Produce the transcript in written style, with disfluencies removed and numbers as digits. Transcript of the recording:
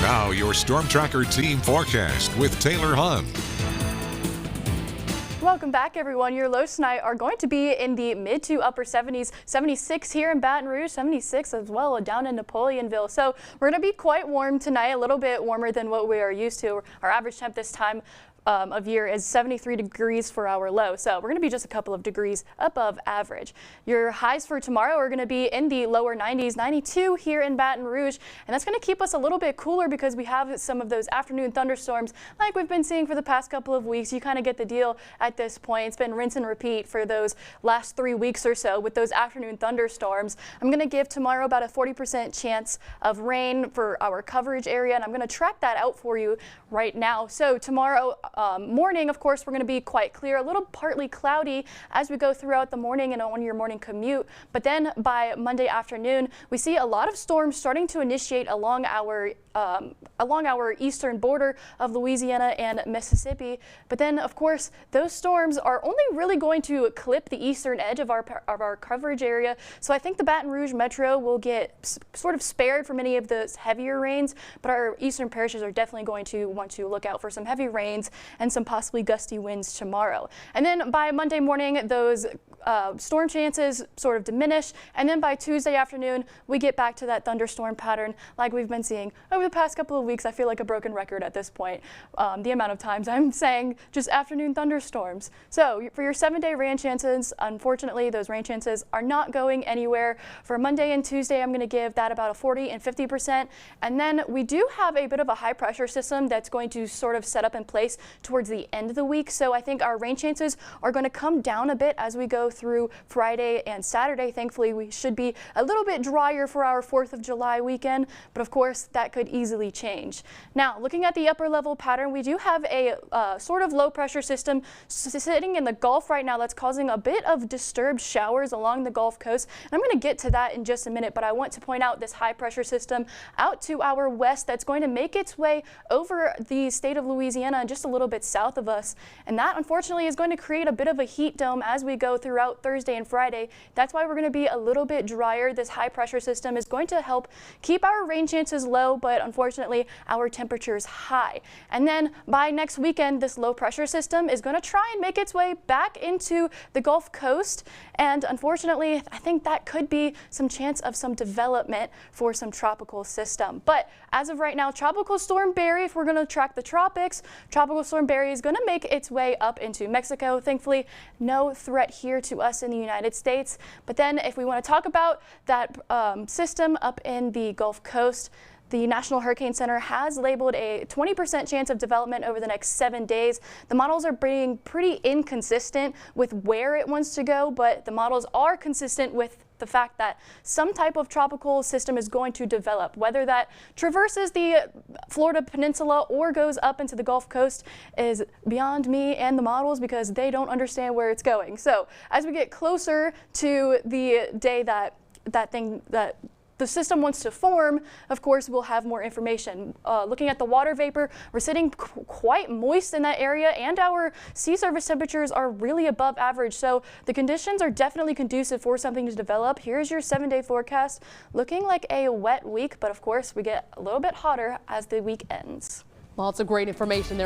Now your Storm Tracker team forecast with Taylor Hunt. Welcome back, everyone. Your lows tonight are going to be in the mid to upper 70s, 76 here in Baton Rouge, 76 as well down in Napoleonville. So we're going to be quite warm tonight, a little bit warmer than what we are used to. Our average temp this time of year is 73 degrees for our low, so we're going to be just a couple of degrees above average. Your highs for tomorrow are going to be in the lower 90s, 92 here in Baton Rouge, and that's going to keep us a little bit cooler because we have some of those afternoon thunderstorms like we've been seeing for the past couple of weeks. You kind of get the deal at this point. It's been rinse and repeat for those last 3 weeks or so with those afternoon thunderstorms. I'm going to give tomorrow about a 40% chance of rain for our coverage area, and I'm going to track that out for you right now. So tomorrow morning, of course, we're going to be quite clear, a little partly cloudy as we go throughout the morning and on your morning commute. But then by Monday afternoon, we see a lot of storms starting to initiate along our eastern border of Louisiana and Mississippi. But then, of course, those storms are only really going to clip the eastern edge of our coverage area. So I think the Baton Rouge Metro will get sort of spared from any of those heavier rains, but our eastern parishes are definitely going to want to look out for some heavy rains and some possibly gusty winds tomorrow. And then by Monday morning, those storm chances sort of diminish, and then by Tuesday afternoon, we get back to that thunderstorm pattern like we've been seeing over the past couple of weeks. I feel like a broken record at this point, the amount of times I'm saying just afternoon thunderstorms. So for your 7-day rain chances, unfortunately, those rain chances are not going anywhere. For Monday and Tuesday, I'm going to give that about a 40 and 50%. And then we do have a bit of a high pressure system that's going to sort of set up in place towards the end of the week. So I think our rain chances are going to come down a bit as we go through Friday and Saturday. Thankfully, we should be a little bit drier for our 4th of July weekend, but of course that could easily change. Now, looking at the upper level pattern, we do have a sort of low pressure system sitting in the Gulf right now that's causing a bit of disturbed showers along the Gulf Coast. And I'm going to get to that in just a minute, but I want to point out this high pressure system out to our west that's going to make its way over the state of Louisiana just a little bit south of us. And that, unfortunately, is going to create a bit of a heat dome as we go throughout Thursday and Friday. That's why we're going to be a little bit drier. This high pressure system is going to help keep our rain chances low, but unfortunately, our temperatures high. And then by next weekend, this low pressure system is going to try and make its way back into the Gulf Coast. And unfortunately, I think that could be some chance of some development for some tropical system. But as of right now, Tropical Storm Barry, if we're going to track the tropics, Tropical Storm Barry is going to make its way up into Mexico. Thankfully, no threat here to us in the United States. But then if we want to talk about that system up in the Gulf Coast, the National Hurricane Center has labeled a 20% chance of development over the next 7 days. The models are being pretty inconsistent with where it wants to go, but the models are consistent with the fact that some type of tropical system is going to develop. Whether that traverses the Florida Peninsula or goes up into the Gulf Coast is beyond me and the models because they don't understand where it's going. So as we get closer to the day that the system wants to form, of course, we'll have more information. Looking at the water vapor, we're sitting quite moist in that area, and our sea surface temperatures are really above average. So the conditions are definitely conducive for something to develop. Here's your 7-day forecast, looking like a wet week, but of course, we get a little bit hotter as the week ends. Lots of great information there.